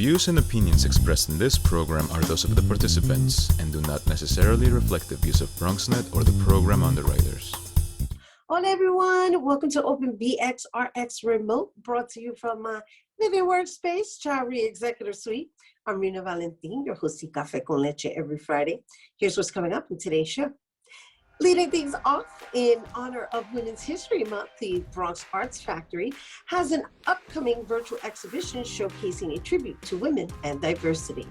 views and opinions expressed in this program are those of the participants and do not necessarily reflect the views of BronxNet or the program underwriters. Hola everyone, welcome to Open BxRx Remote, brought to you from my living workspace, Chari Executive Suite. I'm Rhina Valentin, your host of Café con Leche every Friday. Here's what's coming up in today's show. Leading things off in honor of Women's History Month, the BxArts Factory has an upcoming virtual exhibition showcasing a tribute to women and diversity.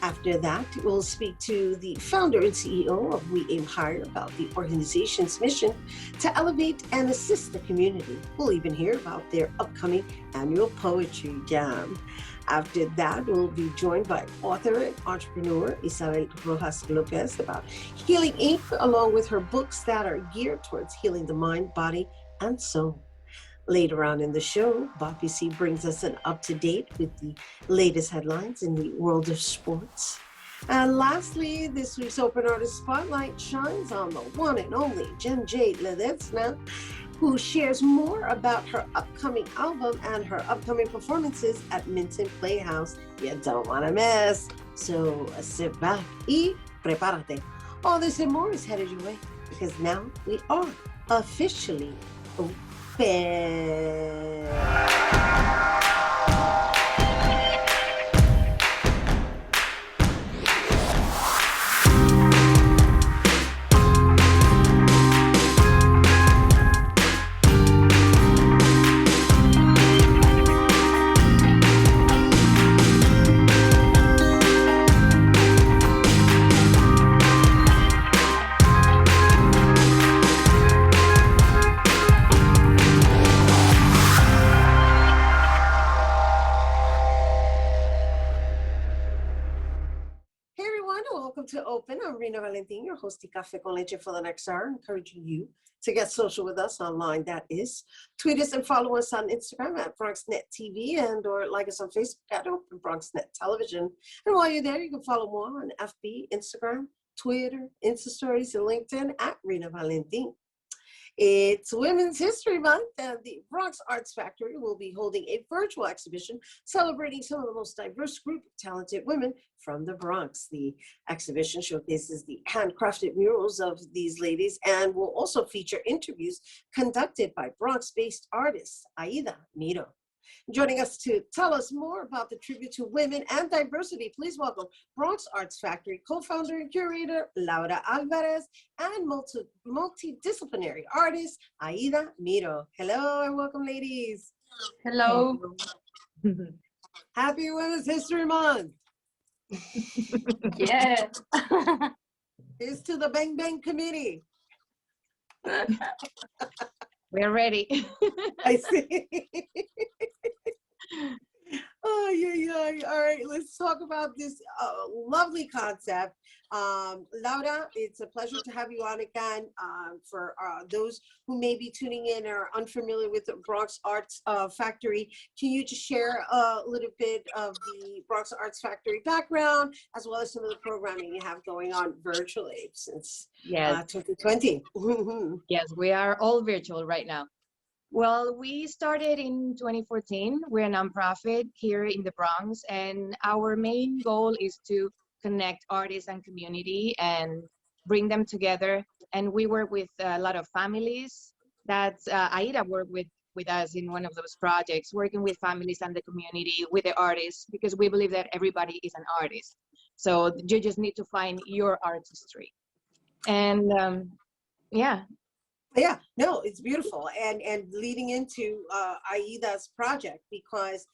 After that, we'll speak to the founder and CEO of We Aim Higher about the organization's mission to elevate and assist the community. We'll even hear about their upcoming annual poetry jam. After that, we'll be joined by author and entrepreneur Isabel Rojas Lopez about Healing Inc., along with her books that are geared towards healing the mind, body, and soul. Later on in the show, Boppy C brings us an up-to-date with the latest headlines in the world of sports. And lastly, this week's Open Artist Spotlight shines on the one and only Jade Ledezna, who shares more about her upcoming album and her upcoming performances at Minton Playhouse. You don't want to miss. So sit back y prepárate. All this and more is headed your way because now we are officially open. To Open. I'm Rhina Valentin, your host of Café con Leche for the next hour, encouraging you to get social with us online. That is, tweet us and follow us on Instagram at BronxNet TV and or like us on Facebook at Open BronxNet Television. And while you're there, you can follow more on FB, Instagram, Twitter, Insta Stories, and LinkedIn at Rhina Valentin. It's Women's History Month, and the BxArts Factory will be holding a virtual exhibition celebrating some of the most diverse group of talented women from the Bronx. The exhibition showcases the handcrafted murals of these ladies and will also feature interviews conducted by Bronx-based artist Aida Miró. Joining us to tell us more about the tribute to women and diversity, please welcome BxArts Factory Co-Founder and Curator Laura Alvarez and multidisciplinary artist Aida Miró. Hello and welcome, ladies. Hello. Happy Women's History Month. Yeah. Here's to the Bang Bang Committee. We're ready. I see. Oh, yeah. All right, let's talk about this lovely concept. Laura, it's a pleasure to have you on again. For those who may be tuning in or are unfamiliar with the BxArts Factory, can you just share a little bit of the BxArts Factory background, as well as some of the programming you have going on virtually since 2020? Yes, we are all virtual right now. Well, we started in 2014. We're a nonprofit here in the Bronx, and our main goal is to connect artists and community and bring them together. And we work with a lot of families. That's Aida worked with us in one of those projects, working with families and the community, with the artists, because we believe that everybody is an artist. So you just need to find your artistry. And yeah. Yeah, no, it's beautiful, and leading into Aida's project, because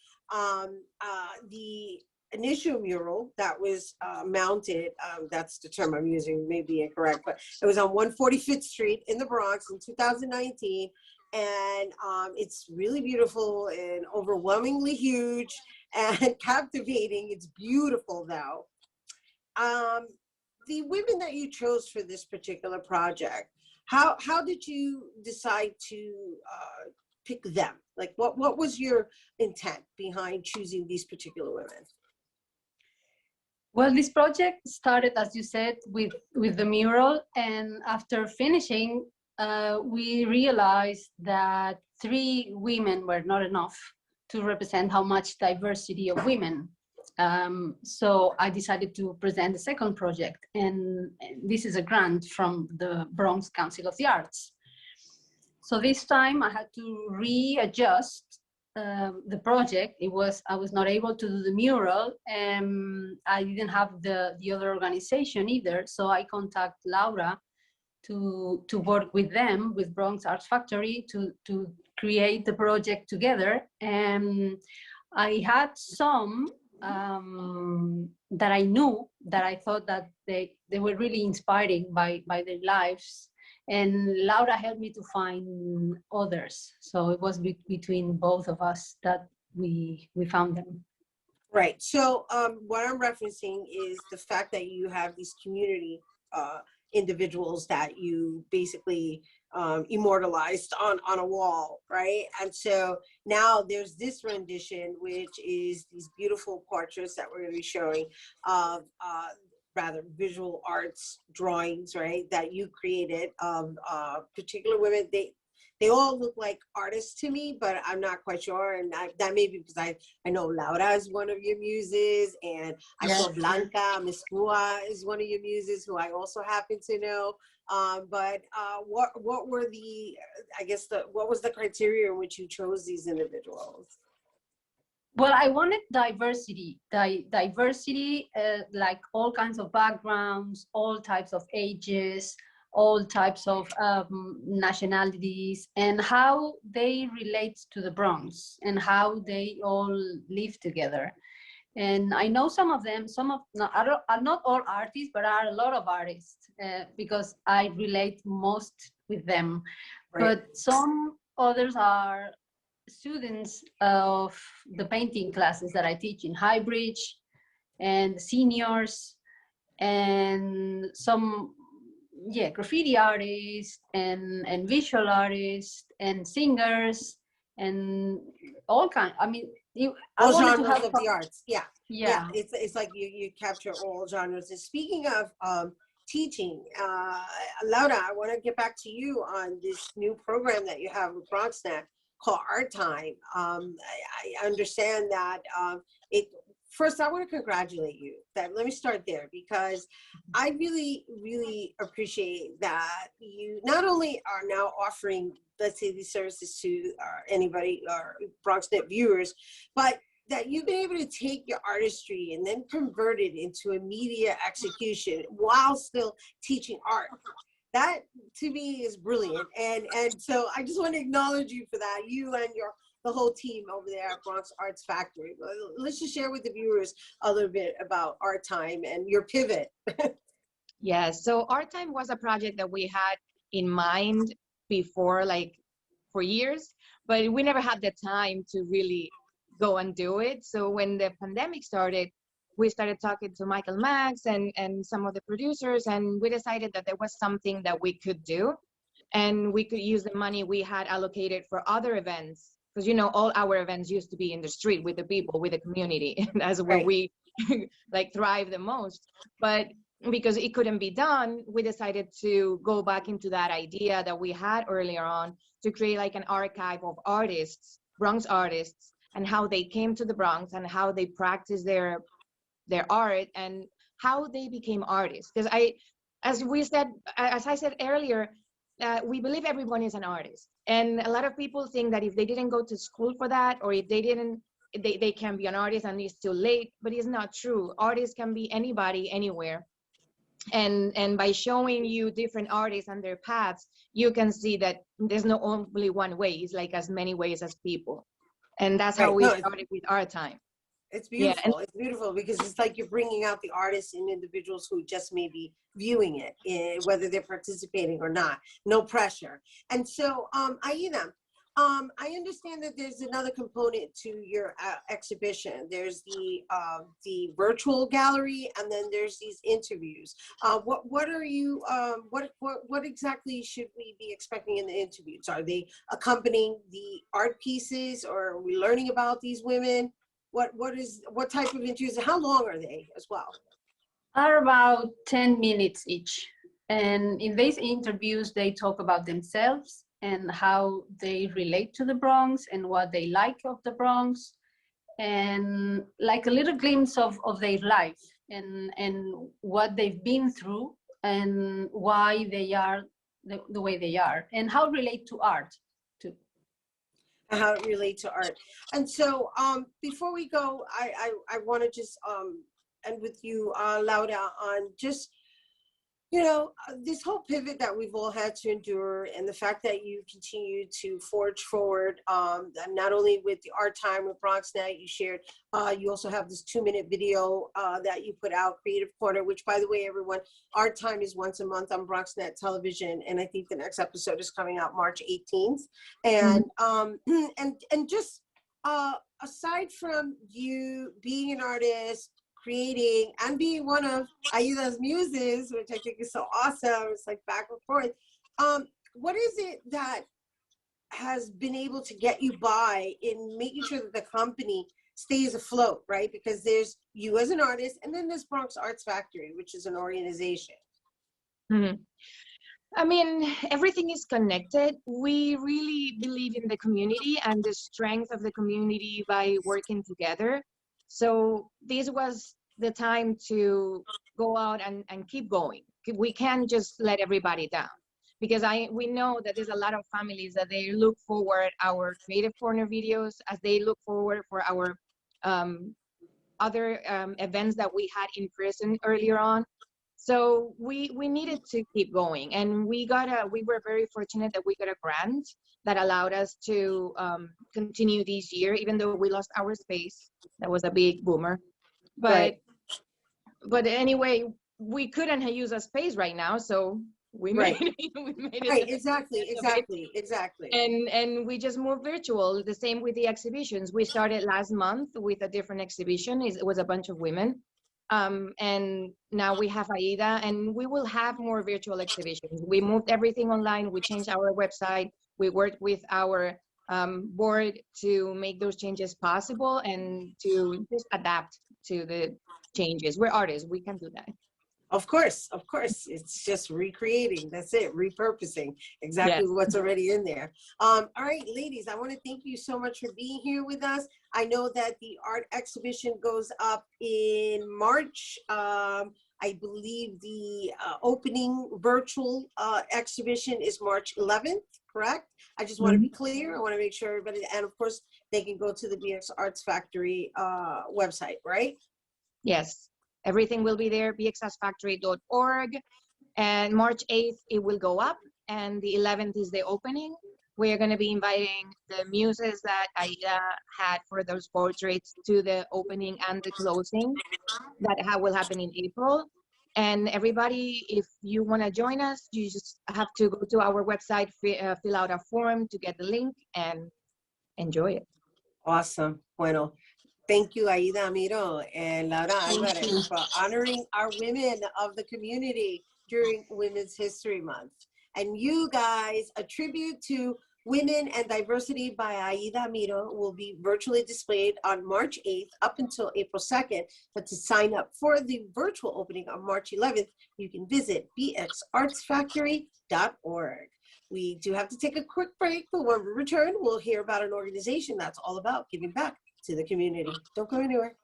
the initial mural that was mounted, that's the term I'm using, may be incorrect, but it was on 145th Street in the Bronx in 2019, and it's really beautiful and overwhelmingly huge and captivating. It's beautiful, though. The women that you chose for this particular project, how did you decide to pick them? Like, what was your intent behind choosing these particular women? Well, this project started, as you said, with the mural, and after finishing, we realized that 3 women were not enough to represent how much diversity of women So I decided to present the second project, and this is a grant from the Bronx Council of the Arts. So this time I had to readjust the project. I was not able to do the mural, and I didn't have the other organization either. So I contacted Laura to work with them, with BxArts Factory, to create the project together. And I had some that I knew, that I thought that they were really inspiring by their lives. And Laura helped me to find others. So it was between both of us that we found them. Right. So what I'm referencing is the fact that you have these community individuals that you basically immortalized on a wall, right? And so now there's this rendition, which is these beautiful portraits that we're going to be showing of rather visual arts drawings, right, that you created of particular women. They all look like artists to me, but I'm not quite sure. And that may be because I know Laura is one of your muses, and I saw Blanca Miskua is one of your muses, who I also happen to know. But what were the, I guess, what was the criteria in which you chose these individuals? Well, I wanted diversity, like all kinds of backgrounds, all types of ages, all types of nationalities, and how they relate to the Bronx and how they all live together. And I know some of them, are not all artists, but are a lot of artists because I relate most with them. Right. But some others are students of the painting classes that I teach in Highbridge, and seniors, and some graffiti artists, and visual artists, and singers, and all kinds. I mean, all genres of the arts. Yeah. It's like you capture all genres. And speaking of teaching, Laura, I want to get back to you on this new program that you have with BronxNet called Art Time. I understand that first, I want to congratulate you. Let me start there, because I really, really appreciate that you not only are now offering, let's say, these services to anybody or BronxNet viewers, but that you've been able to take your artistry and then convert it into a media execution while still teaching art. That to me is brilliant, and so I just want to acknowledge you for that, you and the whole team over there at BxArts Factory. Let's just share with the viewers a little bit about Art Time and your pivot. Yes, so Art Time was a project that we had in mind before, like for years, but we never had the time to really go and do it. So when the pandemic started, we started talking to Michael Max and some of the producers, and we decided that there was something that we could do, and we could use the money we had allocated for other events, because all our events used to be in the street with the people, with the community, and that's where we like thrive the most. But because it couldn't be done, we decided to go back into that idea that we had earlier on, to create like an archive of artists, Bronx artists, and how they came to the Bronx and how they practiced their art and how they became artists. Because as I said earlier, we believe everyone is an artist, and a lot of people think that if they didn't go to school for that, or if they didn't, they can be an artist and it's too late. But it's not true. Artists can be anybody, anywhere. And by showing you different artists and their paths, you can see that there's not only one way. It's like as many ways as people. And that's how we started with Art Time. It's beautiful. Yeah, it's beautiful because it's like you're bringing out the artists and individuals who just may be viewing it, whether they're participating or not. No pressure. And so, Aida, I understand that there's another component to your exhibition. There's the virtual gallery, and then there's these interviews. What are you? What exactly should we be expecting in the interviews? Are they accompanying the art pieces, or are we learning about these women? What type of interviews? How long are they as well? Are about 10 minutes each. And in these interviews, they talk about themselves and how they relate to the Bronx and what they like of the Bronx. and like a little glimpse of their life and what they've been through and why they are the way they are, and how it relate to art too. How it relates to art. And so before we go, I want to just end with you, Laura, on just, you know, this whole pivot that we've all had to endure, and the fact that you continue to forge forward, not only with the art time with BronxNet you shared, you also have this 2-minute video that you put out, Creative Corner, which, by the way, everyone, art time is once a month on BronxNet television, and I think the next episode is coming out March 18th. And and just aside from you being an artist, creating, and being one of Aida's muses, which I think is so awesome. It's like back and forth. What is it that has been able to get you by in making sure that the company stays afloat, right? Because there's you as an artist, and then there's BxArts Factory, which is an organization. I mean, everything is connected. We really believe in the community and the strength of the community by working together. So this was the time to go out and keep going. We can't just let everybody down, because we know that there's a lot of families that they look forward our Creative Corner videos, as they look forward for our other events that we had in person earlier on. So we needed to keep going, and we were very fortunate that we got a grant that allowed us to continue this year, even though we lost our space. That was a big boomer. But anyway, we couldn't use a space right now, so we made it. Right, exactly. And we just moved virtual. The same with the exhibitions. We started last month with a different exhibition. It was a bunch of women. And now we have Aida, and we will have more virtual exhibitions. We moved everything online. We changed our website. We worked with our board to make those changes possible and to just adapt to the changes. We're artists. We can do that. Of course. It's just recreating. That's it. Repurposing exactly what's already in there. All right, ladies, I want to thank you so much for being here with us. I know that the art exhibition goes up in March. I believe the opening virtual exhibition is March 11th, correct? I just want to be clear. I want to make sure everybody, and of course, they can go to the BxArts Factory website, right? Yes. Everything will be there, bxartsfactory.org. And March 8th, it will go up. And the 11th is the opening. We're going to be inviting the muses that Aida had for those portraits to the opening and the closing. That will happen in April. And everybody, if you want to join us, you just have to go to our website, fill out a form to get the link, and enjoy it. Awesome. Bueno. Thank you, Aida Miró and Laura Alvarez, for honoring our women of the community during Women's History Month. And you guys, a tribute to women and diversity by Aida Miró will be virtually displayed on March 8th up until April 2nd. But to sign up for the virtual opening on March 11th, you can visit bxartsfactory.org. We do have to take a quick break, but when we return, we'll hear about an organization that's all about giving back to the community. Don't go anywhere.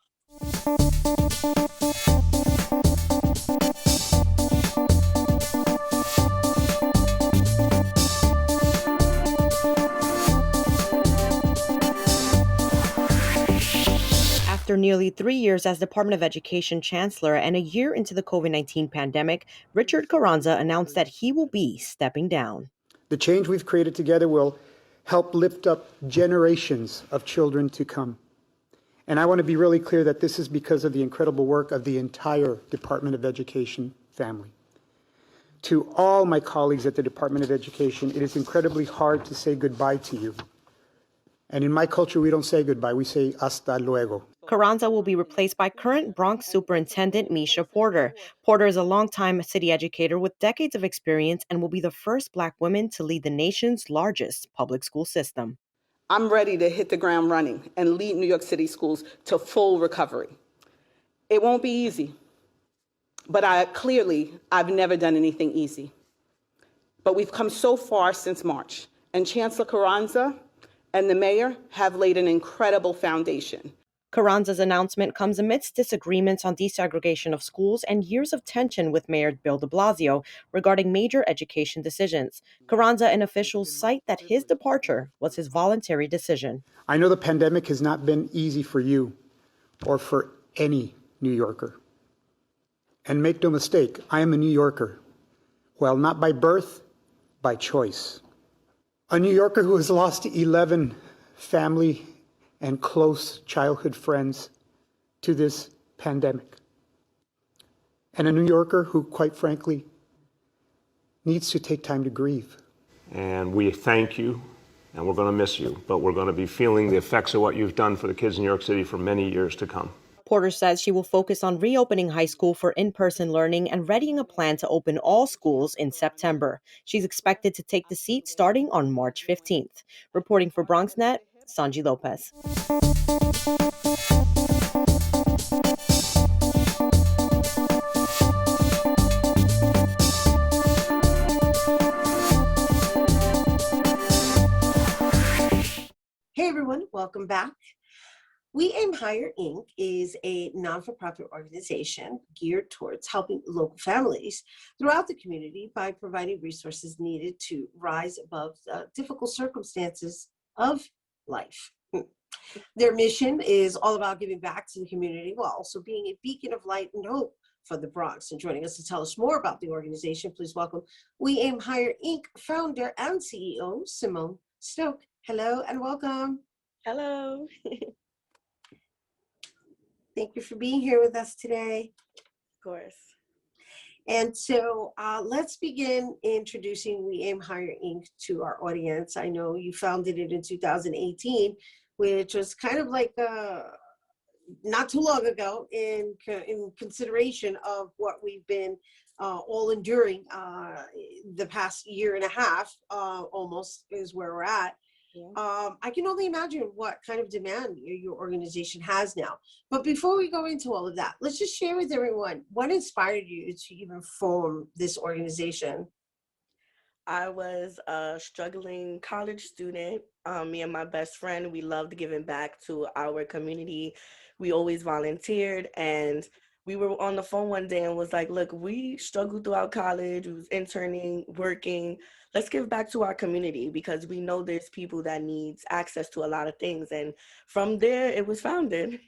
After nearly 3 years as Department of Education Chancellor and a year into the COVID-19 pandemic, Richard Carranza announced that he will be stepping down. The change we've created together will help lift up generations of children to come. And I want to be really clear that this is because of the incredible work of the entire Department of Education family. To all my colleagues at the Department of Education, it is incredibly hard to say goodbye to you. And in my culture, we don't say goodbye, we say hasta luego. Carranza will be replaced by current Bronx Superintendent Misha Porter. Porter is a longtime city educator with decades of experience and will be the first Black woman to lead the nation's largest public school system. I'm ready to hit the ground running and lead New York City schools to full recovery. It won't be easy, but I've never done anything easy. But we've come so far since March, and Chancellor Carranza and the mayor have laid an incredible foundation. Carranza's announcement comes amidst disagreements on desegregation of schools and years of tension with Mayor Bill de Blasio regarding major education decisions. Carranza and officials cite that his departure was his voluntary decision. I know the pandemic has not been easy for you or for any New Yorker. And make no mistake, I am a New Yorker. Well, not by birth, by choice. A New Yorker who has lost 11 family and close childhood friends to this pandemic. And a New Yorker who, quite frankly, needs to take time to grieve. And we thank you, and we're going to miss you, but we're going to be feeling the effects of what you've done for the kids in New York City for many years to come. Porter says she will focus on reopening high school for in-person learning and readying a plan to open all schools in September. She's expected to take the seat starting on March 15th. Reporting for BronxNet, Sanji Lopez. Hey everyone, welcome back. We Aim Higher, Inc. is a non-for-profit organization geared towards helping local families throughout the community by providing resources needed to rise above the difficult circumstances of life. Their mission is all about giving back to the community while also being a beacon of light and hope for the Bronx. And joining us to tell us more about the organization, please welcome We Aim Higher, Inc. founder and CEO, Symone Stokes. Hello and welcome. Hello. Thank you for being here with us today. Of course. And so let's begin introducing We Aim Higher, Inc. to our audience. I know you founded it in 2018, which was kind of like not too long ago in consideration of what we've been all enduring the past year and a half, almost is where we're at. Yeah. I can only imagine what kind of demand your organization has now. But before we go into all of that, let's just share with everyone what inspired you to even form this organization. I was a struggling college student. Me and my best friend, we loved giving back to our community. We always volunteered, and we were on the phone one day and was like, look, we struggled throughout college, we was interning, working. Let's give back to our community because we know there's people that needs access to a lot of things. And from there, it was founded.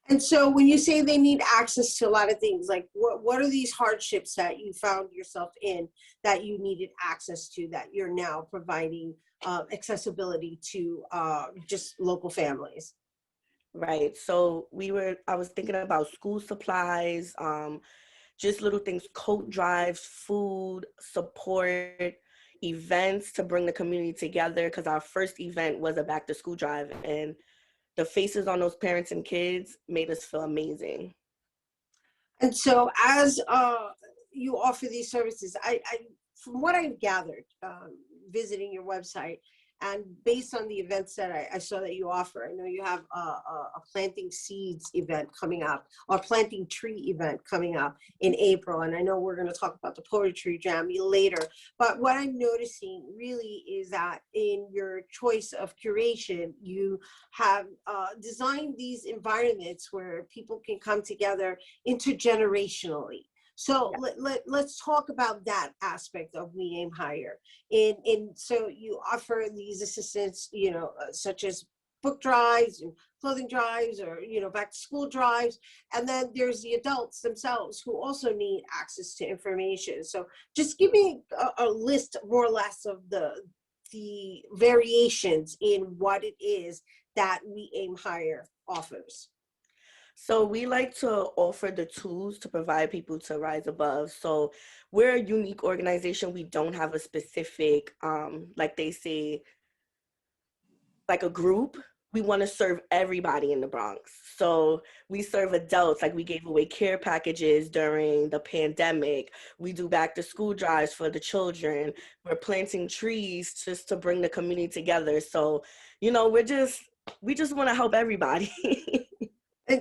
And so when you say they need access to a lot of things, like what are these hardships that you found yourself in that you needed access to that you're now providing accessibility to just local families? Right. So I was thinking about school supplies, just little things, coat drives, food, support, events to bring the community together. Because our first event was a back to school drive, and the faces on those parents and kids made us feel amazing. And so as you offer these services, I from what I've gathered, visiting your website, and based on the events that I saw that you offer, I know you have a planting seeds event coming up, or planting tree event coming up in April. And I know we're going to talk about the poetry jam later. But what I'm noticing really is that in your choice of curation, you have designed these environments where people can come together intergenerationally. So let's talk about that aspect of We Aim Higher. So you offer these assistance, such as book drives and clothing drives, or back to school drives, and then there's the adults themselves who also need access to information. So just give me a list, more or less, of the variations in what it is that We Aim Higher offers. So we like to offer the tools to provide people to rise above. So we're a unique organization. We don't have a specific, like they say, like a group. We want to serve everybody in the Bronx. So we serve adults, like we gave away care packages during the pandemic. We do back to school drives for the children. We're planting trees just to bring the community together. So, we just want to help everybody.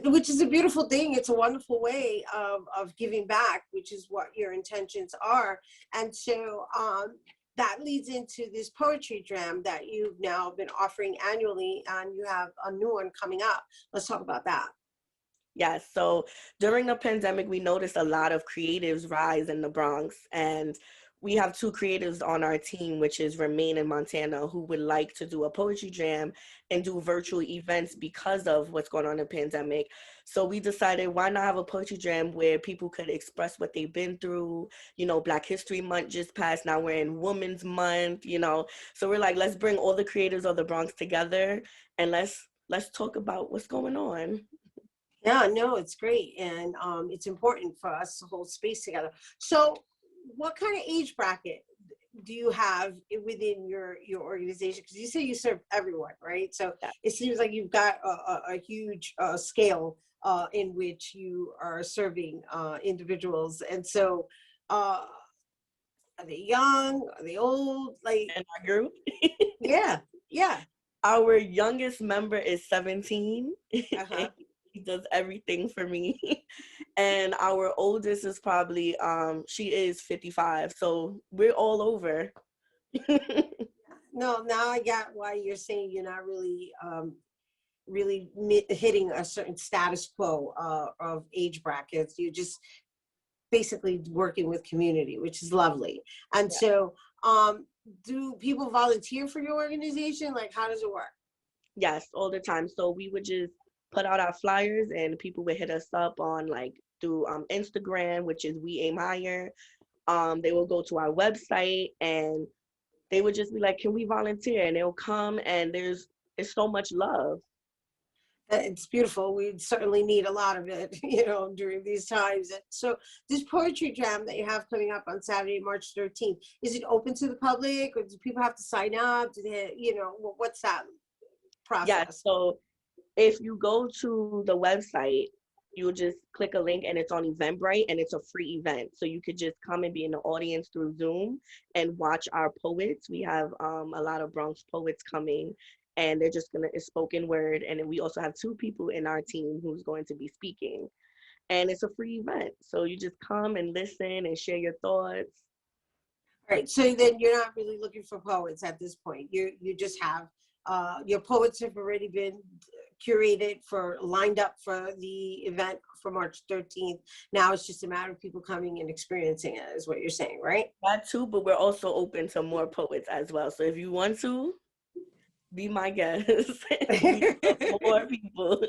Which is a beautiful thing. It's a wonderful way of giving back, which is what your intentions are. And so that leads into this poetry jam that you've now been offering annually, and you have a new one coming up. Let's talk about that. Yes, so during the pandemic, we noticed a lot of creatives rise in the Bronx, and we have two creatives on our team, which is Remain in Montana, who would like to do a poetry jam and do virtual events because of what's going on in the pandemic. So we decided, why not have a poetry jam where people could express what they've been through? You know, Black History Month just passed, now we're in Women's Month, you know. So we're like, let's bring all the creatives of the Bronx together and let's talk about what's going on. Yeah, no, it's great. And it's important for us to hold space together. So what kind of age bracket do you have within your organization? Because you say you serve everyone, right? So it seems like you've got a huge scale in which you are serving individuals. And so are they young? Are they old? Like in our group? Yeah. Our youngest member is 17. Uh-huh. He does everything for me. And our oldest is probably she is 55, so we're all over. No, now I got why you're saying you're not really hitting a certain status quo of age brackets. You're just basically working with community, which is lovely. And so do people volunteer for your organization? Like, how does it work? Yes, all the time. So we would just put out our flyers and people would hit us up on through Instagram, which is We Aim Higher. They will go to our website and they would just be like, can we volunteer? And they'll come, and it's so much love. It's beautiful. We certainly need a lot of it, during these times. And so this poetry jam that you have coming up on Saturday, March 13th, is it open to the public, or do people have to sign up? Do they, what's that process? Yeah, so if you go to the website, you'll just click a link and it's on Eventbrite, and it's a free event. So you could just come and be in the audience through Zoom and watch our poets. We have a lot of Bronx poets coming, and they're just it's spoken word. And then we also have 2 people in our team who's going to be speaking. And it's a free event. So you just come and listen and share your thoughts. All right, so then you're not really looking for poets at this point. You just have, your poets have already been curated lined up for the event for March 13th. Now it's just a matter of people coming and experiencing it, is what you're saying, right? That too, but we're also open to more poets as well. So if you want to, be my guest. More people.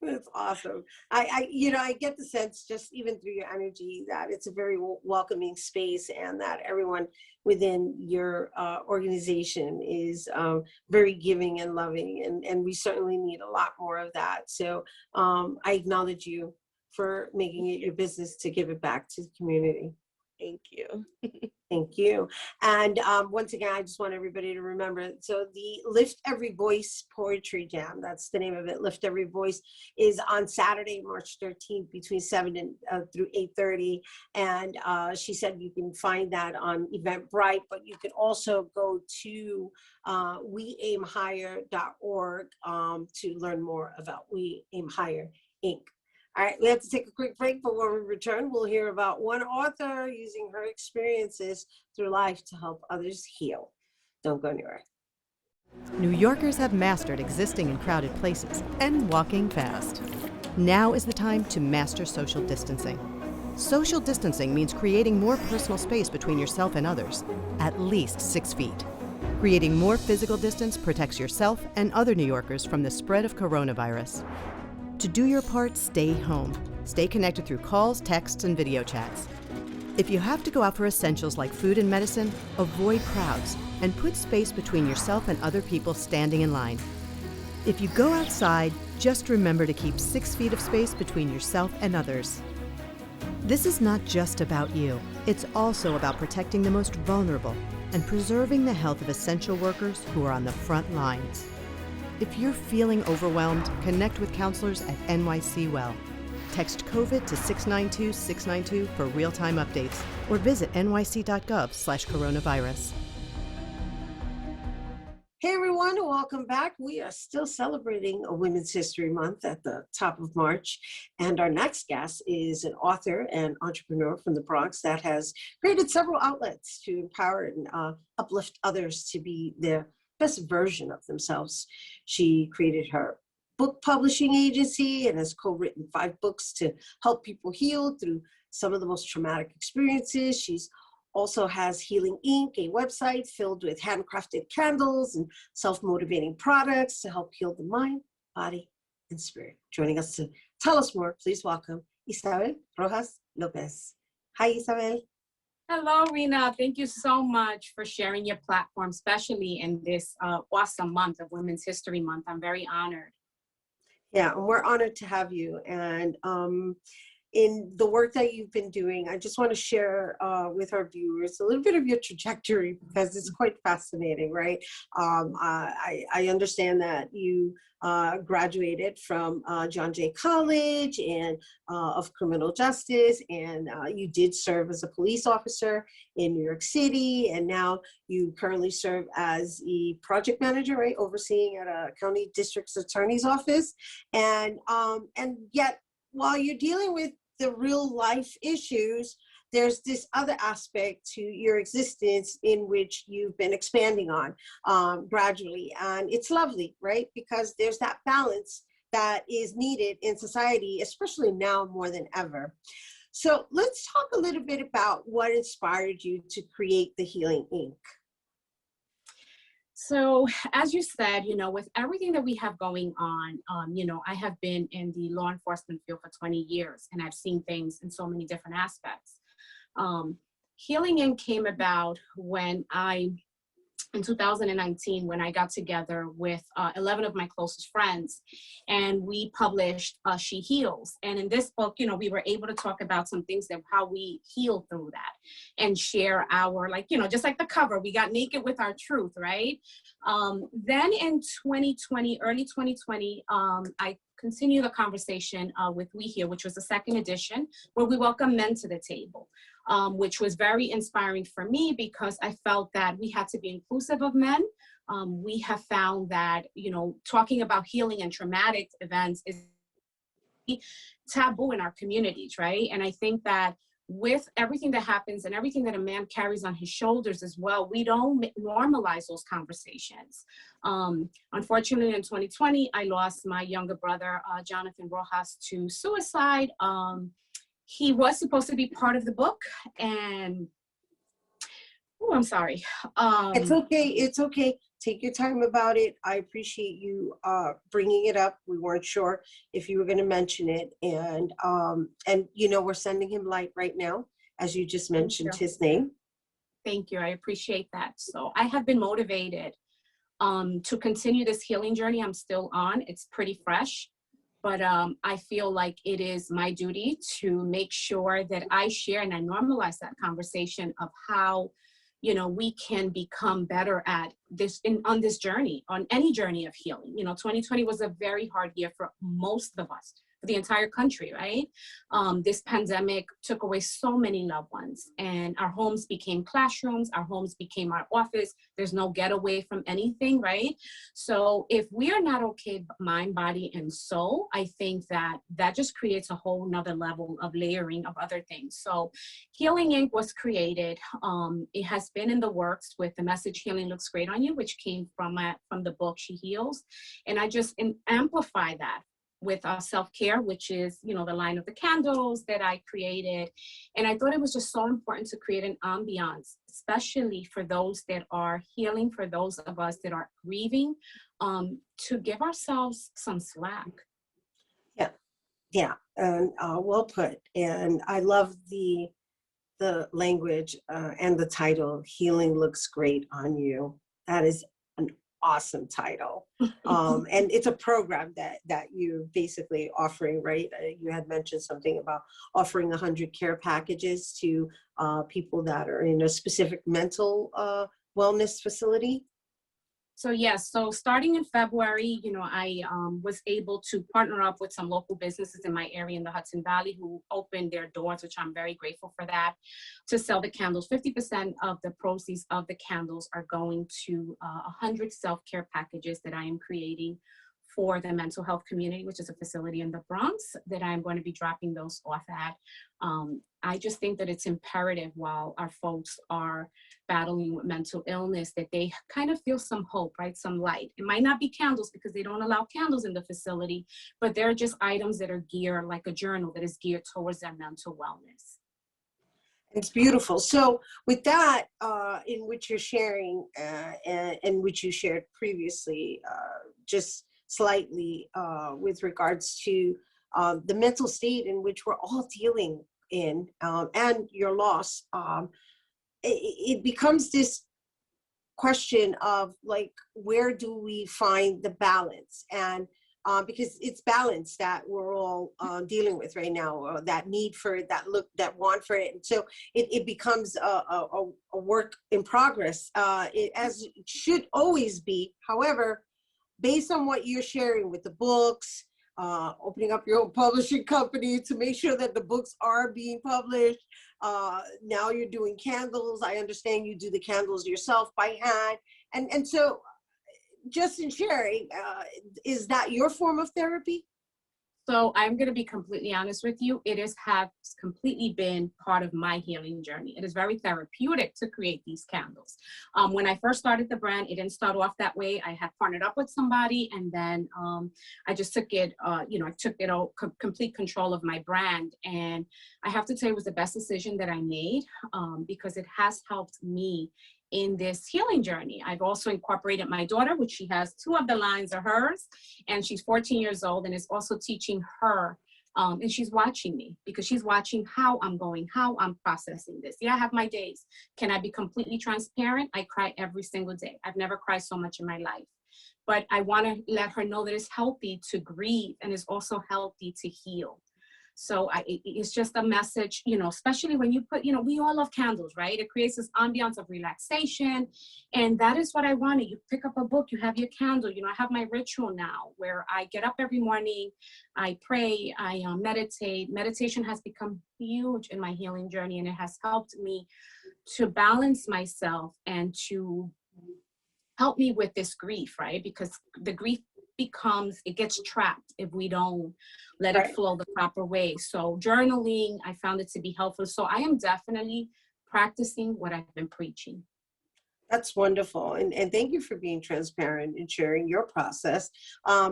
That's awesome. I get the sense, just even through your energy, that it's a very welcoming space, and that everyone within your organization is very giving and loving, and we certainly need a lot more of that. So I acknowledge you for making it your business to give it back to the community. Thank you. Thank you. And once again, I just want everybody to remember, so the Lift Every Voice Poetry Jam, that's the name of it, Lift Every Voice, is on Saturday, March 13th between 7 through 8:30. And she said you can find that on Eventbrite, but you can also go to weaimhigher.org to learn more about We Aim Higher, Inc. All right, we have to take a quick break, but when we return, we'll hear about one author using her experiences through life to help others heal. Don't go anywhere. New Yorkers have mastered existing in crowded places and walking fast. Now is the time to master social distancing. Social distancing means creating more personal space between yourself and others, at least 6 feet. Creating more physical distance protects yourself and other New Yorkers from the spread of coronavirus. To do your part, stay home. Stay connected through calls, texts, and video chats. If you have to go out for essentials like food and medicine, avoid crowds and put space between yourself and other people standing in line. If you go outside, just remember to keep 6 feet of space between yourself and others. This is not just about you. It's also about protecting the most vulnerable and preserving the health of essential workers who are on the front lines. If you're feeling overwhelmed, connect with counselors at NYC Well. Text COVID to 692-692 for real-time updates, or visit nyc.gov/coronavirus. Hey everyone, welcome back. We are still celebrating a Women's History Month at the top of March. And our next guest is an author and entrepreneur from the Bronx that has created several outlets to empower and uplift others to be their best version of themselves. She created her book publishing agency and has co-written 5 books to help people heal through some of the most traumatic experiences. She's also has Healing Inc., a website filled with handcrafted candles and self-motivating products to help heal the mind, body, and spirit. Joining us to tell us more, please welcome Isabel Rojas Lopez. Hi, Isabel. Hello, Rhina. Thank you so much for sharing your platform, especially in this awesome month of Women's History Month. I'm very honored. Yeah, and we're honored to have you. And in the work that you've been doing, I just want to share with our viewers a little bit of your trajectory because it's quite fascinating, right? I understand that you graduated from John Jay College and of criminal justice, and you did serve as a police officer in New York City, and now you currently serve as the project manager, right, overseeing at a county district attorney's office, and yet while you're dealing with the real life issues, there's this other aspect to your existence in which you've been expanding on gradually. And it's lovely, right? Because there's that balance that is needed in society, especially now more than ever. So let's talk a little bit about what inspired you to create the Healing Inc. So as you said, you know, with everything that we have going on, you know, I have been in the law enforcement field for 20 years and I've seen things in so many different aspects. Healing Inc. came about when in 2019, when I got together with 11 of my closest friends, and we published She Heals. And in this book, you know, we were able to talk about some things that how we heal through that and share our, like, you know, just like the cover, we got naked with our truth, right? Then in 2020, early 2020, I continued the conversation with We Heal, which was the 2nd edition, where we welcome men to the table. Which was very inspiring for me because I felt that we had to be inclusive of men. We have found that, you know, talking about healing and traumatic events is taboo in our communities, right? And I think that with everything that happens and everything that a man carries on his shoulders as well, we don't normalize those conversations. Unfortunately, in 2020, I lost my younger brother, Jonathan Rojas, to suicide. He was supposed to be part of the book, and I'm sorry. It's okay. It's okay. Take your time about it. I appreciate you bringing it up. We weren't sure if you were going to mention it, and you know, we're sending him light right now, as you just mentioned his name. Thank you. I appreciate that. So I have been motivated to continue this healing journey I'm still on. It's pretty fresh. But I feel like it is my duty to make sure that I share and I normalize that conversation of how, you know, we can become better at this on this journey, on any journey of healing. You know, 2020 was a very hard year for most of us, for the entire country, right? This pandemic took away so many loved ones, and our homes became classrooms, our homes became our office. There's no getaway from anything, right? So if we are not okay, mind, body, and soul, I think that that just creates a whole nother level of layering of other things. So Healing Inc. was created. It has been in the works with the message Healing Looks Great on You, which came from the book She Heals. And I just amplify that with self-care, which is, you know, the line of the candles that I created. And I thought it was just so important to create an ambiance, especially for those that are healing, for those of us that are grieving, to give ourselves some slack. Yeah, and well put. And I love the language and the title, Healing Looks Great on You. That is an awesome title. And it's a program that you're basically offering, right? You had mentioned something about offering 100 care packages to people that are in a specific mental wellness facility. So yes, so starting in February, I was able to partner up with some local businesses in my area in the Hudson Valley who opened their doors, which I'm very grateful for that, to sell the candles. 50% of the proceeds of the candles are going to 100 self-care packages that I am creating for the mental health community, which is a facility in the Bronx that I'm going to be dropping those off at. I just think that it's imperative while our folks are battling with mental illness that they kind of feel some hope, right? Some light. It might not be candles because they don't allow candles in the facility, but they're just items that are geared, like a journal that is geared towards their mental wellness. It's beautiful. So with that, in which you're sharing and which you shared previously, just slightly with regards to the mental state in which we're all dealing in and your loss, it becomes this question of like, where do we find the balance? And because it's balance that we're all dealing with right now, or that need for it, that want for it. And so it becomes a work in progress, as it should always be. However, based on what you're sharing with the books, opening up your own publishing company to make sure that the books are being published. Now you're doing candles. I understand you do the candles yourself by hand. And so just in sharing, is that your form of therapy? So I'm going to be completely honest with you. It has completely been part of my healing journey. It is very therapeutic to create these candles. When I first started the brand, it didn't start off that way. I had partnered up with somebody, and then I just took it, I took it all, complete control of my brand. And I have to say it was the best decision that I made because it has helped me in this healing journey. I've also incorporated my daughter, which she has 2 of the lines are hers, and she's 14 years old, and is also teaching her. And she's watching me because she's watching how I'm going, how I'm processing this. Yeah, I have my days. Can I be completely transparent? I cry every single day. I've never cried so much in my life. But I want to let her know that it's healthy to grieve and it's also healthy to heal. So it's just a message, especially when you put, we all love candles, right? It creates this ambiance of relaxation. And that is what I wanted. You pick up a book, you have your candle. I have my ritual now where I get up every morning, I pray, I meditate. Meditation has become huge in my healing journey, and it has helped me to balance myself and to help me with this grief, right? Because the grief it gets trapped if we don't let it flow the proper way. So journaling, I found it to be helpful. So I am definitely practicing what I've been preaching. That's wonderful. And thank you for being transparent and sharing your process,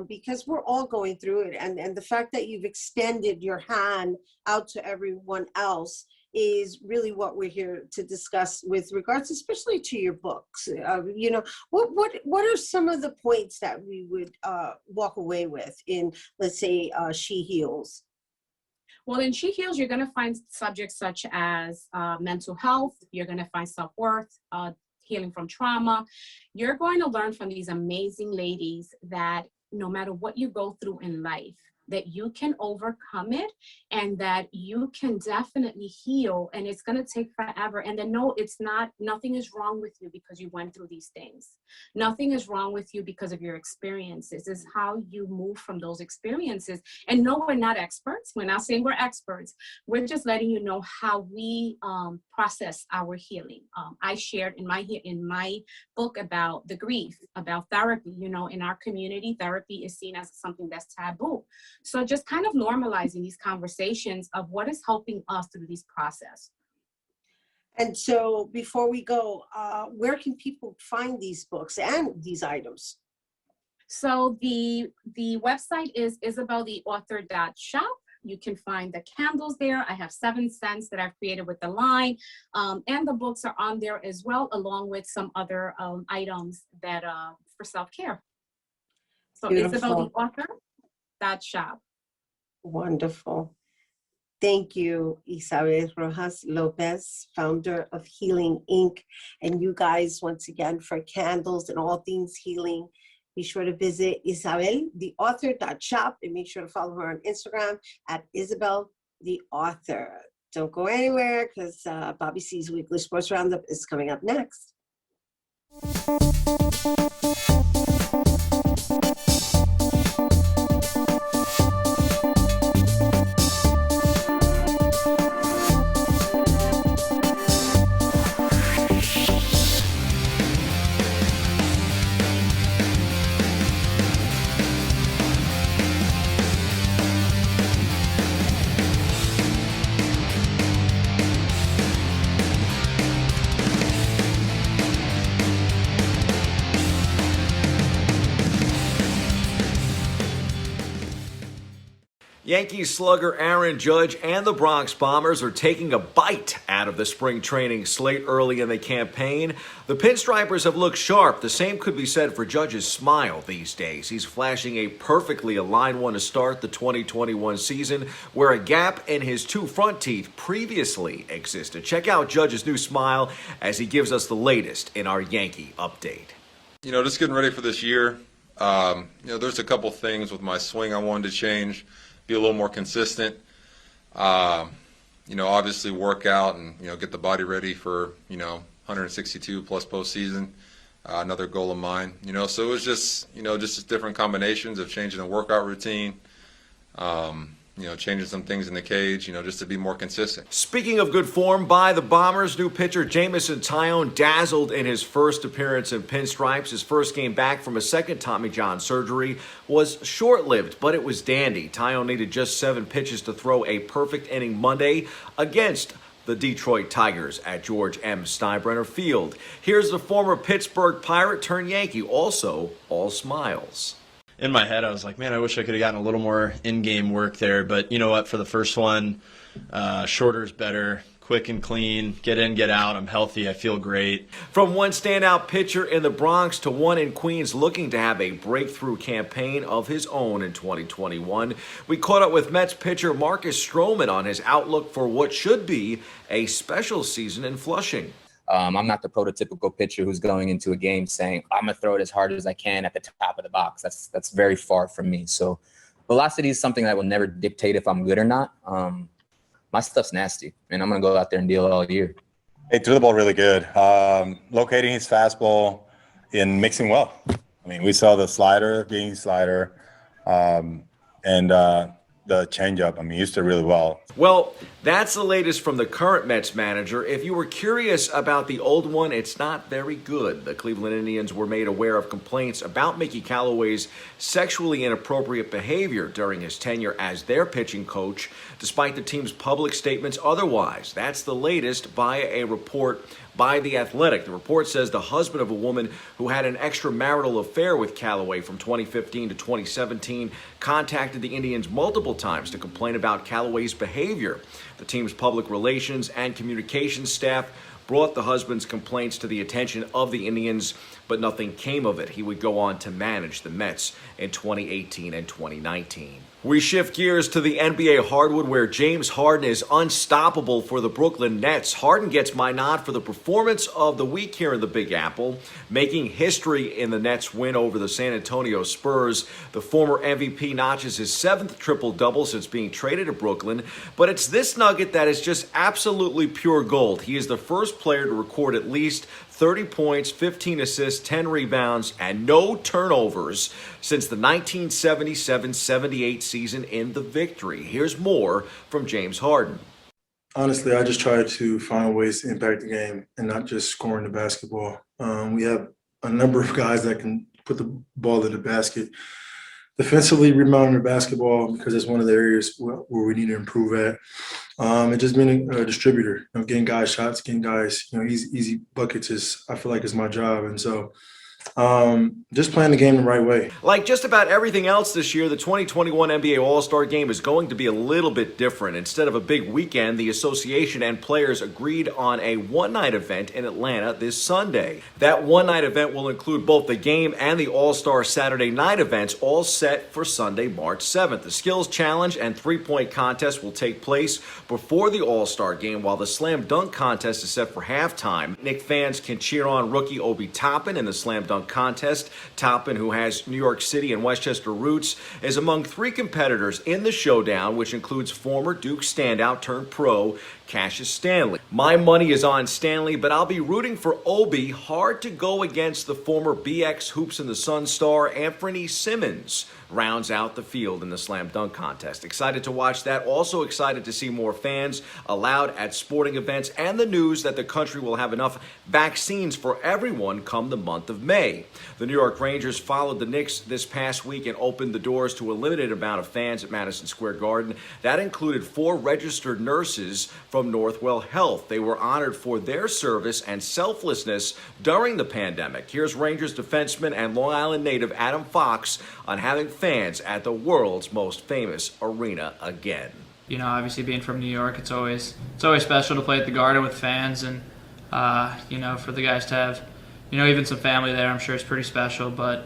because we're all going through it. And the fact that you've extended your hand out to everyone else is really what we're here to discuss with regards, especially to your books. What are some of the points that we would walk away with in, let's say, She Heals? Well, in She Heals, you're going to find subjects such as mental health. You're going to find self-worth, healing from trauma. You're going to learn from these amazing ladies that no matter what you go through in life, that you can overcome it and that you can definitely heal, and it's going to take forever. And then nothing is wrong with you because you went through these things. Nothing is wrong with you because of your experiences. It's how you move from those experiences. And no, we're not experts. We're not saying we're experts. We're just letting you know how we process our healing. I shared in my book about the grief, about therapy. In our community, therapy is seen as something that's taboo. So just kind of normalizing these conversations of what is helping us through this process. And so before we go, where can people find these books and these items? So the website is isabeltheauthor.shop. You can find the candles there. I have 7 scents that I've created with the line. And the books are on there as well, along with some other items that for self-care. So isabeltheauthor.shop. Wonderful. Thank you, Isabel Rojas Lopez, founder of Healing Inc. And you guys, once again, for candles and all things healing, be sure to visit isabeltheauthor.shop and make sure to follow her on Instagram at Isabel the Author. Don't go anywhere because Bobby C's Weekly Sports Roundup is coming up next. Yankees slugger Aaron Judge and the Bronx Bombers are taking a bite out of the spring training slate early in the campaign. The Pinstripers have looked sharp. The same could be said for Judge's smile these days. He's flashing a perfectly aligned one to start the 2021 season, where a gap in his two front teeth previously existed. Check out Judge's new smile as he gives us the latest in our Yankee update. Just getting ready for this year. There's a couple things with my swing I wanted to change. Be a little more consistent, obviously work out and, get the body ready for, 162 plus postseason, another goal of mine, so it was just different combinations of changing the workout routine, changing some things in the cage, just to be more consistent. Speaking of good form by the Bombers, new pitcher Jameson Taillon dazzled in his first appearance in Pinstripes. His first game back from a second Tommy John surgery was short-lived, but it was dandy. Taillon needed just 7 pitches to throw a perfect inning Monday against the Detroit Tigers at George M. Steinbrenner Field. Here's the former Pittsburgh Pirate turned Yankee, also all smiles. In my head, I was like, man, I wish I could have gotten a little more in-game work there. But you know what? For the first one, shorter is better. Quick and clean. Get in, get out. I'm healthy. I feel great. From one standout pitcher in the Bronx to one in Queens looking to have a breakthrough campaign of his own in 2021, we caught up with Mets pitcher Marcus Strowman on his outlook for what should be a special season in Flushing. I'm not the prototypical pitcher who's going into a game saying, I'm going to throw it as hard as I can at the top of the box. That's very far from me. So velocity is something that will never dictate if I'm good or not. My stuff's nasty, and I'm going to go out there and deal it all year. He threw the ball really good. Locating his fastball and mixing well. I mean, we saw the slider being slider and the changeup. I mean, he used to really well. Well, that's the latest from the current Mets manager. If you were curious about the old one, it's not very good. The Cleveland Indians were made aware of complaints about Mickey Callaway's sexually inappropriate behavior during his tenure as their pitching coach, despite the team's public statements otherwise. That's the latest via a report by The Athletic. The report says the husband of a woman who had an extramarital affair with Callaway from 2015 to 2017 contacted the Indians multiple times to complain about Callaway's behavior. The team's public relations and communications staff brought the husband's complaints to the attention of the Indians, but nothing came of it. He would go on to manage the Mets in 2018 and 2019. We shift gears to the NBA hardwood, where James Harden is unstoppable for the Brooklyn Nets. Harden gets my nod for the performance of the week here in the Big Apple, making history in the Nets' win over the San Antonio Spurs. The former MVP notches his 7th triple-double since being traded to Brooklyn, but it's this nugget that is just absolutely pure gold. He is the first player to record at least 30 points, 15 assists, 10 rebounds, and no turnovers since the 1977-78 season in the victory. Here's more from James Harden. Honestly, I just try to find ways to impact the game and not just scoring the basketball. We have a number of guys that can put the ball in the basket. Defensively, rebounding the basketball, because that's one of the areas where we need to improve at. And just being a distributor, getting guys shots, getting guys, easy buckets I feel like is my job. And so just playing the game the right way. Like just about everything else this year, the 2021 NBA All-Star Game is going to be a little bit different. Instead of a big weekend, the association and players agreed on a one-night event in Atlanta this Sunday. That one-night event will include both the game and the All-Star Saturday night events, all set for Sunday, March 7th. The Skills Challenge and three-point contest will take place before the All-Star Game, while the Slam Dunk contest is set for halftime. Knicks fans can cheer on rookie Obi Toppin in the Slam Dunk contest. Toppin, who has New York City and Westchester roots, is among 3 competitors in the showdown, which includes former Duke standout turned pro Cassius Stanley. My money is on Stanley, but I'll be rooting for Obi. Hard to go against the former BX Hoops and the Sun star Anthony Simmons. Rounds out the field in the slam dunk contest. Excited to watch that. Also excited to see more fans allowed at sporting events, and the news that the country will have enough vaccines for everyone come the month of May. The New York Rangers followed the Knicks this past week and opened the doors to a limited amount of fans at Madison Square Garden. That included 4 registered nurses from Northwell Health. They were honored for their service and selflessness during the pandemic. Here's Rangers defenseman and Long Island native Adam Fox on having fans at the world's most famous arena again. You know, obviously being from New York, it's always special to play at the Garden with fans, and you know, for the guys to have, you know, even some family there, I'm sure it's pretty special. But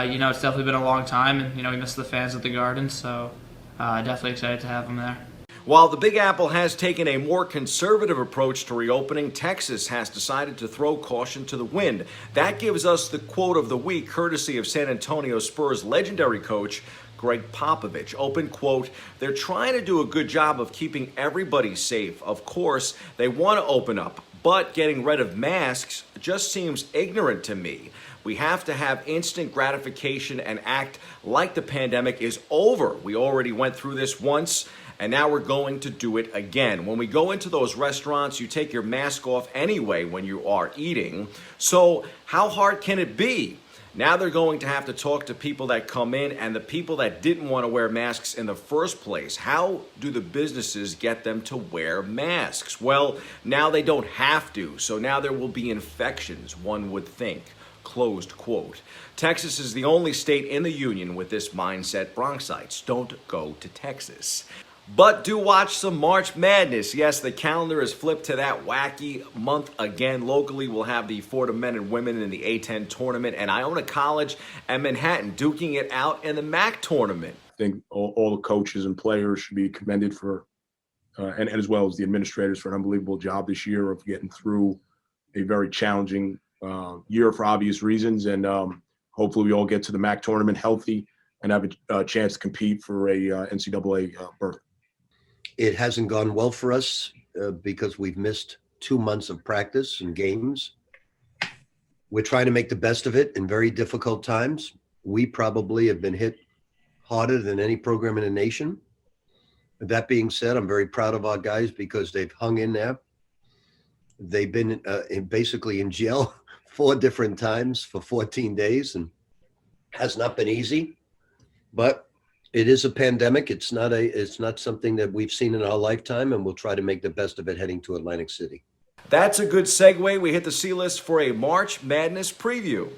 you know, it's definitely been a long time, and you know, we miss the fans at the Garden, so definitely excited to have them there. While the Big Apple has taken a more conservative approach to reopening, Texas has decided to throw caution to the wind. That gives us the quote of the week, courtesy of San Antonio Spurs legendary coach Greg Popovich. Open quote, "They're trying to do a good job of keeping everybody safe. Of course, they want to open up, but getting rid of masks just seems ignorant to me. We have to have instant gratification and act like the pandemic is over. We already went through this once, and now we're going to do it again. When we go into those restaurants, you take your mask off anyway when you are eating. So how hard can it be? Now they're going to have to talk to people that come in and the people that didn't want to wear masks in the first place. How do the businesses get them to wear masks? Well, now they don't have to. So now there will be infections, one would think." Closed quote. Texas is the only state in the union with this mindset. Bronxites, don't go to Texas. But do watch some March Madness. Yes, the calendar is flipped to that wacky month again. Locally, we'll have the Florida men and women in the A10 tournament, and Iona College and Manhattan duking it out in the MAC tournament. I think all the coaches and players should be commended for, and as well as the administrators, for an unbelievable job this year of getting through a very challenging year for obvious reasons. And hopefully we all get to the MAC tournament healthy and have a chance to compete for a NCAA berth. It hasn't gone well for us because we've missed 2 months of practice and games. We're trying to make the best of it in very difficult times. We probably have been hit harder than any program in the nation. That being said, I'm very proud of our guys because they've hung in there. They've been basically in jail 4 different times for 14 days and has not been easy, but it is a pandemic. It's not something that we've seen in our lifetime, and we'll try to make the best of it heading to Atlantic City. That's a good segue. We hit the C-list for a March Madness preview.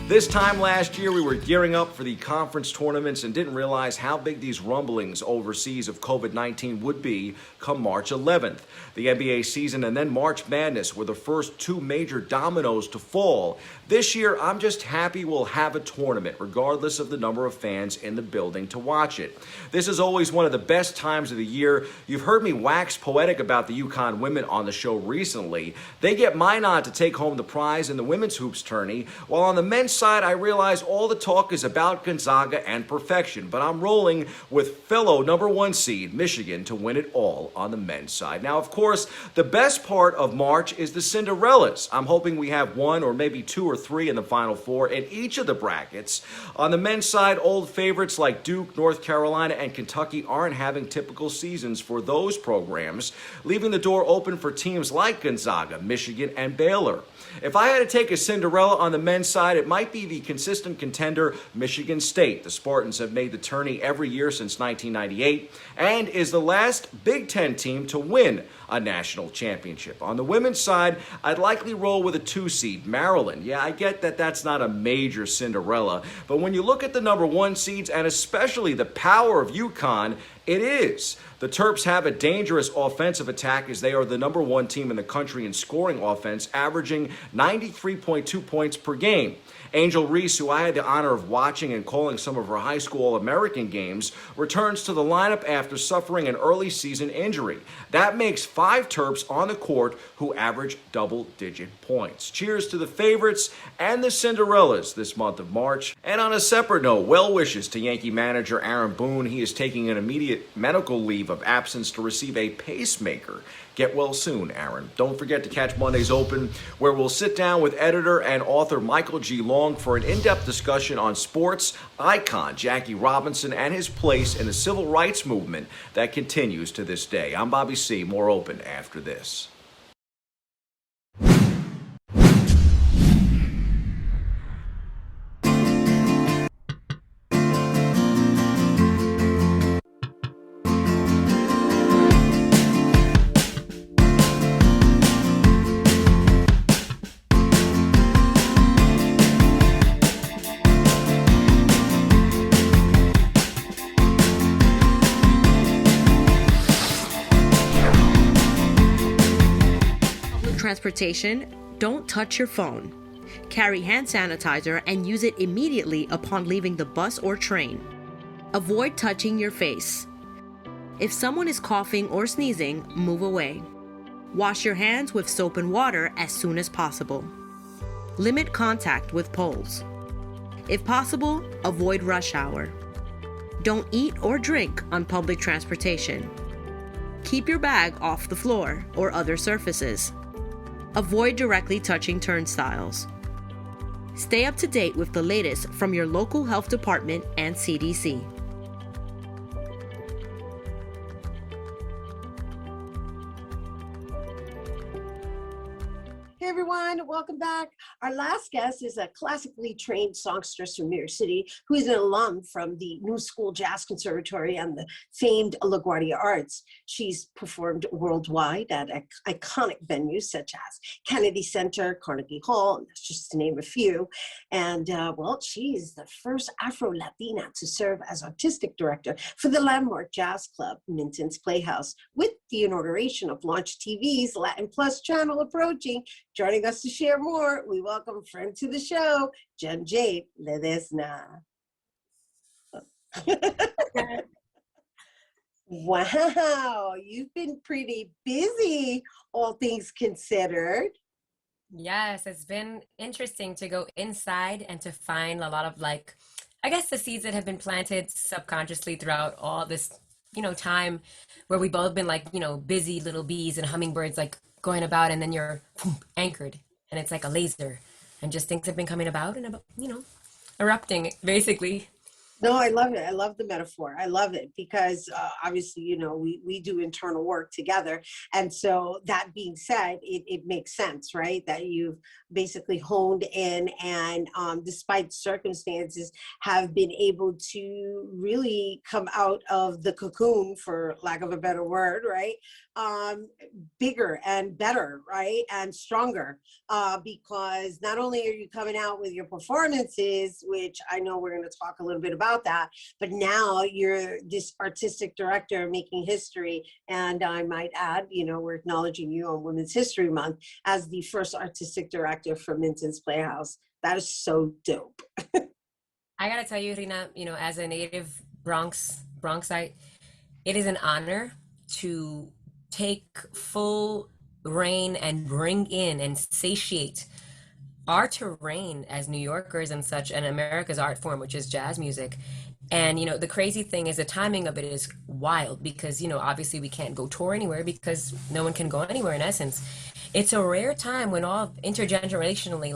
This time last year, we were gearing up for the conference tournaments and didn't realize how big these rumblings overseas of COVID-19 would be come March 11th. The NBA season and then March Madness were the first 2 major dominoes to fall. This year, I'm just happy we'll have a tournament, regardless of the number of fans in the building to watch it. This is always one of the best times of the year. You've heard me wax poetic about the UConn women on the show recently. They get my nod to take home the prize in the women's hoops tourney, while on the men's side, I realize all the talk is about Gonzaga and perfection, but I'm rolling with fellow number 1 seed Michigan to win it all on the men's side. Now, of course, the best part of March is the Cinderellas. I'm hoping we have 1 or maybe 2 or 3 in the Final Four in each of the brackets. On the men's side, old favorites like Duke, North Carolina, and Kentucky aren't having typical seasons for those programs, leaving the door open for teams like Gonzaga, Michigan, and Baylor. If I had to take a Cinderella on the men's side, it might be the consistent contender Michigan State. The Spartans have made the tourney every year since 1998 and is the last Big Ten team to win a national championship. On the women's side, I'd likely roll with a 2 seed, Maryland. Yeah, I get that that's not a major Cinderella, but when you look at the number 1 seeds and especially the power of UConn, it is. The Terps have a dangerous offensive attack as they are the number 1 team in the country in scoring offense, averaging 93.2 points per game. Angel Reese, who I had the honor of watching and calling some of her high school All-American games, returns to the lineup after suffering an early season injury. That makes 5 Terps on the court who average double-digit points. Cheers to the favorites and the Cinderellas this month of March. And on a separate note, well wishes to Yankee manager Aaron Boone. He is taking an immediate medical leave of absence to receive a pacemaker. Get well soon, Aaron. Don't forget to catch Monday's Open, where we'll sit down with editor and author Michael G. Long for an in-depth discussion on sports icon Jackie Robinson and his place in the civil rights movement that continues to this day. I'm Bobby C. More Open after this. transportation, don't touch your phone. Carry hand sanitizer and use it immediately upon leaving the bus or train. Avoid touching your face. If someone is coughing or sneezing, move away. Wash your hands with soap and water as soon as possible. Limit contact with poles. If possible, avoid rush hour. Don't eat or drink on public transportation. Keep your bag off the floor or other surfaces. Avoid directly touching turnstiles. Stay up to date with the latest from your local health department and CDC. Hey everyone, welcome back. Our last guest is a classically trained songstress from New York City who is an alum from the New School Jazz Conservatory and the famed LaGuardia Arts. She's performed worldwide at iconic venues such as Kennedy Center, Carnegie Hall, and that's just to name a few. And well, she's the first Afro-Latina to serve as artistic director for the landmark jazz club, Minton's Playhouse, with the inauguration of Launch TV's Latin Plus channel approaching. Joining us to share more, we welcome friend to the show, Jade Ledezna. Wow, you've been pretty busy, all things considered. Yes, it's been interesting to go inside and to find a lot of I guess the seeds that have been planted subconsciously throughout all this, time where we've both been busy little bees and hummingbirds going about, and then you're anchored and it's like a laser and just things have been coming about and erupting basically. No, I love it. I love the metaphor. I love it because obviously, we do internal work together. And so that being said, it makes sense, right? That you've basically honed in and despite circumstances have been able to really come out of the cocoon, for lack of a better word, right? Bigger and better, right? And stronger because not only are you coming out with your performances, which I know we're going to talk a little bit about that, but now you're this artistic director making history. And I might add, we're acknowledging you on Women's History Month as the first artistic director for Minton's Playhouse. That is so dope. I gotta tell you, Rhina, as a native Bronxite, it is an honor to take full reign and bring in and satiate our terrain as New Yorkers and such, and America's art form, which is jazz music. And the crazy thing is the timing of it is wild because obviously we can't go tour anywhere because no one can go anywhere in essence. It's a rare time when all intergenerationally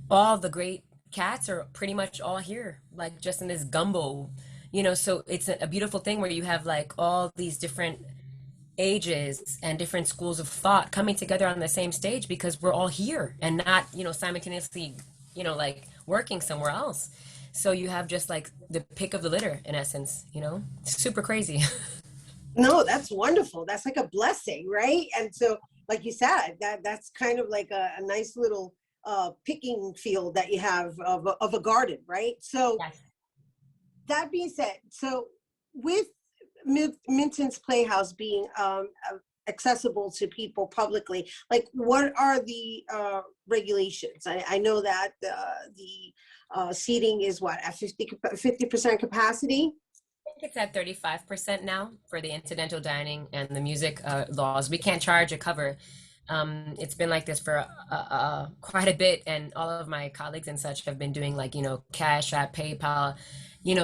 all the great cats are pretty much all here, just in this gumbo, so it's a beautiful thing where you have all these different ages and different schools of thought coming together on the same stage because we're all here and not simultaneously working somewhere else. So you have just the pick of the litter in essence, super crazy. No, that's wonderful. That's like a blessing, right? And so like you said, that's kind of like a nice little picking field that you have of a garden, right? So yes. That being said, so with Minton's Playhouse being accessible to people publicly, what are the regulations? I know that the seating is what, at 50% capacity? I think it's at 35% now for the incidental dining and the music laws. We can't charge a cover. It's been like this for quite a bit, and all of my colleagues and such have been doing Cash App, PayPal,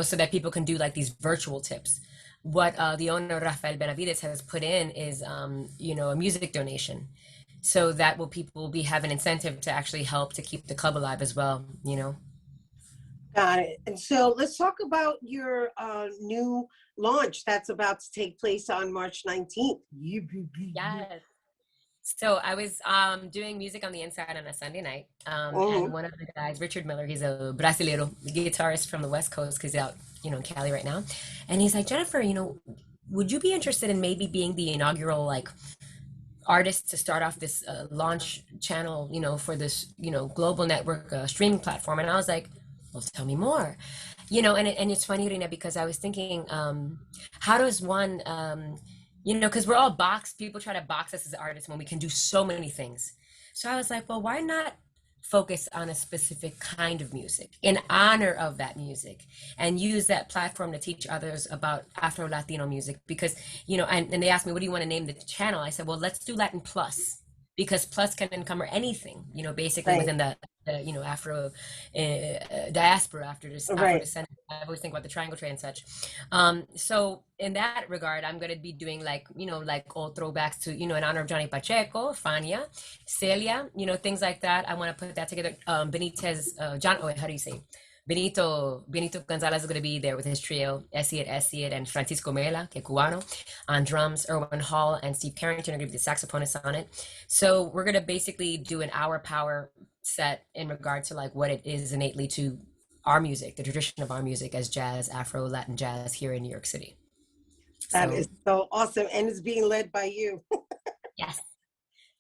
so that people can do these virtual tips. What the owner Rafael Benavides has put in is, a music donation, so that people will have an incentive to actually help to keep the club alive as well. Got it. And so let's talk about your new launch that's about to take place on March 19th. Yes. So I was doing music on the inside on a Sunday night, and one of the guys, Richard Miller, he's a Brasileiro guitarist from the West Coast, because he's out, in Cali right now, and he's like, Jennifer, would you be interested in maybe being the inaugural artist to start off this launch channel, for this global network streaming platform? And I was like, well, tell me more, and it's funny, Rhina, because I was thinking, how does one because we're all boxed. People try to box us as artists when we can do so many things. So I was like, well, why not focus on a specific kind of music in honor of that music and use that platform to teach others about Afro-Latino music? Because, and they asked me, what do you want to name the channel? I said, well, let's do Latin Plus, because plus can encumber anything, basically Right. within the Afro diaspora, after this Afro Right. descent. I always think about the triangle trade and such. So in that regard, I'm going to be doing like old throwbacks to, in honor of Johnny Pacheco, Fania, Celia, things like that. I want to put that together. How do you say? Benito Gonzalez is going to be there with his trio, Essie and Francisco Mela, que cubano, on drums. Erwin Hall and Steve Carrington are going to be the saxophonists on it. So we're going to basically do an hour power set in regard to like what it is innately to our music, the tradition of our music as jazz, Afro, Latin jazz here in New York City. That is so awesome. And it's being led by you. Yes.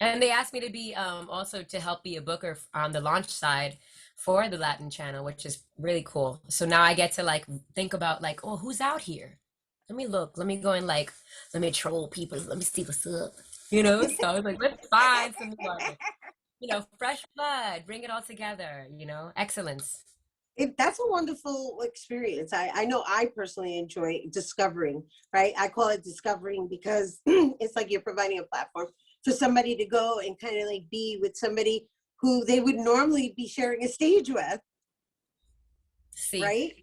And they asked me to be also to help be a booker on the launch side for the Latin channel, which is really cool. So now I get to like think about like, oh, who's out here? Let me look. Let me go and like, let me troll people. Let me see what's up. So I was like, let's find some fresh blood. Bring it all together. Excellence. That's a wonderful experience. I know I personally enjoy discovering, right? I call it discovering because it's like you're providing a platform for somebody to go and kind of like be with somebody who they would normally be sharing a stage with. See, right?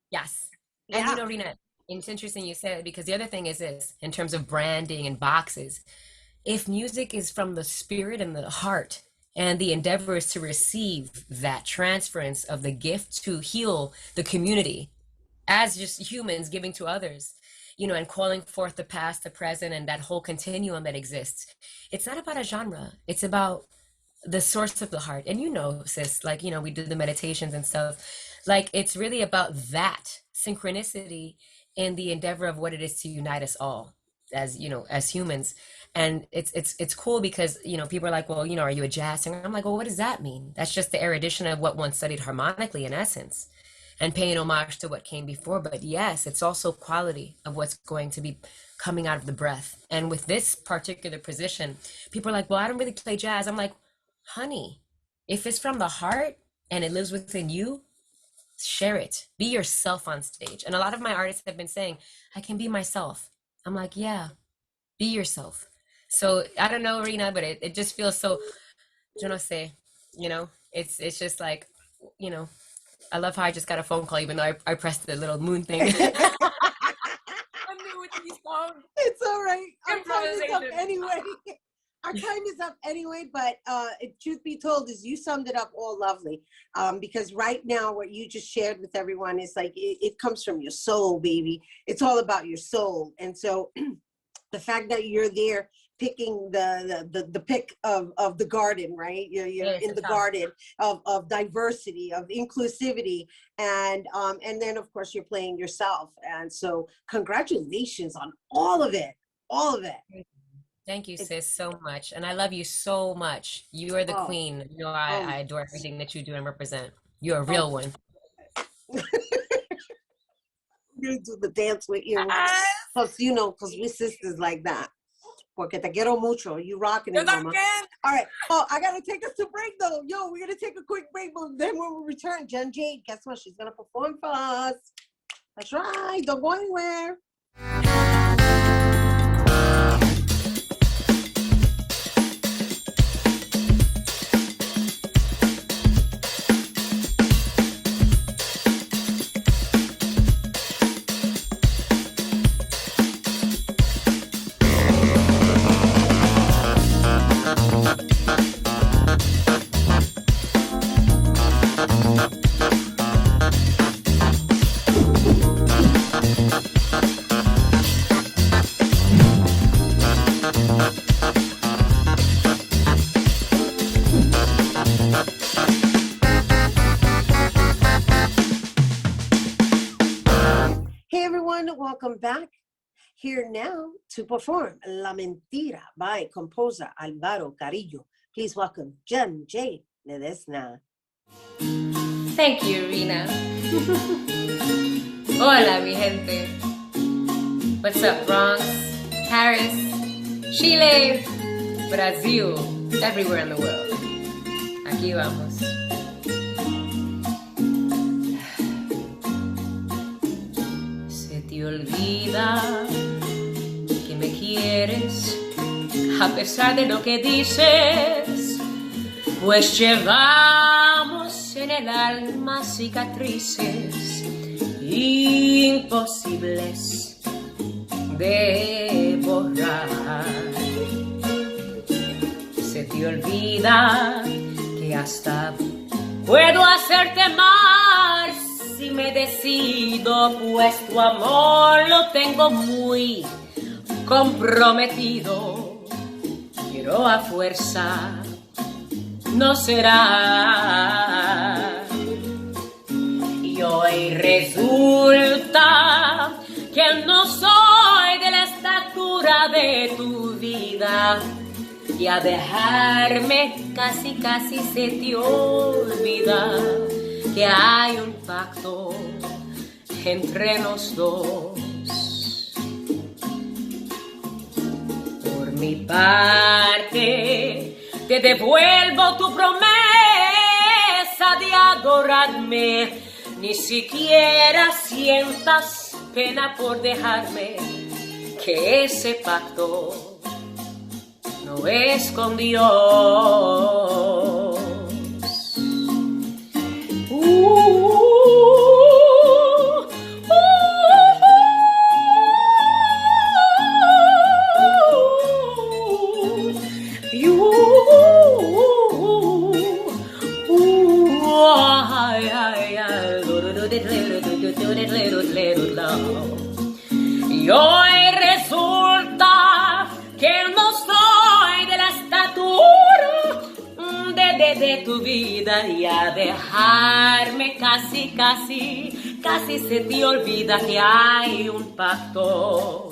Yes. Yeah. And Rhina, it's interesting you said it, because the other thing is this, in terms of branding and boxes, if music is from the spirit and the heart, and the endeavor is to receive that transference of the gift to heal the community as just humans giving to others, and calling forth the past, the present, and that whole continuum that exists. It's not about a genre. It's about the source of the heart. And sis, like, we do the meditations and stuff. Like, it's really about that synchronicity in the endeavor of what it is to unite us all as, as humans. And it's cool because, people are like, well, are you a jazz singer? I'm like, well, what does that mean? That's just the erudition of what one studied harmonically in essence and paying homage to what came before. But yes, it's also quality of what's going to be coming out of the breath. And with this particular position, people are like, well, I don't really play jazz. I'm like, honey, if it's from the heart and it lives within you, share it. Be yourself on stage. And a lot of my artists have been saying, I can be myself. I'm like, yeah, be yourself. So I don't know, Rhina, but it just feels so, je ne sais, it's just like, I love how I just got a phone call, even though I pressed the little moon thing. I'm new with these phones. It's all right. Our time is up anyway. Our time is up anyway, but truth be told, is you summed it up all lovely. Because right now, what you just shared with everyone is like, it comes from your soul, baby. It's all about your soul. And so the fact that you're there picking the pick of the garden, right? You're in the garden of diversity, of inclusivity, and then of course you're playing yourself. And so congratulations on all of it. Thank you, sis, so much. And I love you so much. You are the queen. I adore everything that you do and represent. You're a real one. I'm gonna do the dance with you. Because we sisters like that. Porque te quiero mucho. You rocking it, mama. All right. Oh, I gotta take us to break though. We're gonna take a quick break, but then when we return, Jade, guess what? She's gonna perform for us. That's right. Don't go anywhere. Welcome back. Here now to perform La Mentira by composer Alvaro Carrillo. Please welcome Jade Ledezna. Thank you, Rhina. Hola, mi gente. What's up, Bronx? Paris, Chile, Brazil, everywhere in the world. Aquí vamos. Se te olvida que me quieres a pesar de lo que dices, pues llevamos en el alma cicatrices imposibles de borrar. Se te olvida que hasta puedo hacerte amar si me decido, pues tu amor lo tengo muy comprometido, pero a fuerza no será. Y hoy resulta que no soy de la estatura de tu vida, y a dejarme casi se te olvida que hay un pacto entre los dos. Por mi parte, te devuelvo tu promesa de adorarme. Ni siquiera sientas pena por dejarme, que ese pacto no es con Dios. Y hoy resulta que no soy de la estatura de tu vida, y a dejarme casi se te olvida que hay un pacto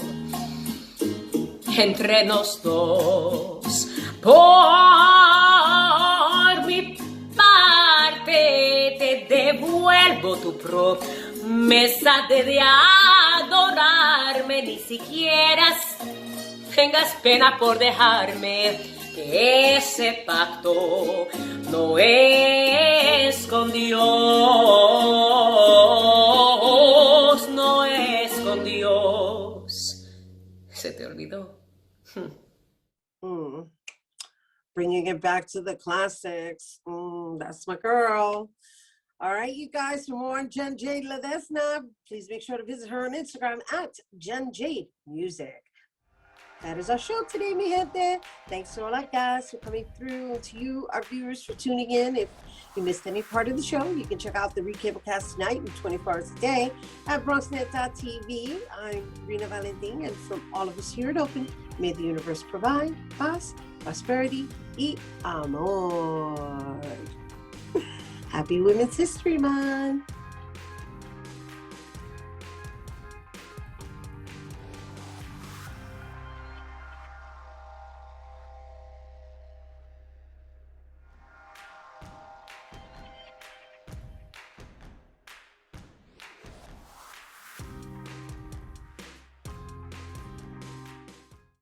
entre nos dos. Por mi parte te devuelvo tu promesa de adorarme, ni siquiera tengas pena por dejarme, que ese pacto no es con Dios, no es con Dios. ¿Se te olvidó? Bringing it back to the classics. That's my girl. All right, you guys, for more on Jade Ledezna, please make sure to visit her on Instagram at Jade Music. That is our show today, mi gente. Thanks to all our guys for coming through, and to you, our viewers, for tuning in. If you missed any part of the show, you can check out the recablecast tonight and 24 hours a day at BronxNet.tv. I'm Rhina, Valentin, and from all of us here at Open, may the universe provide paz, prosperity, y amor. Happy Women's History Month.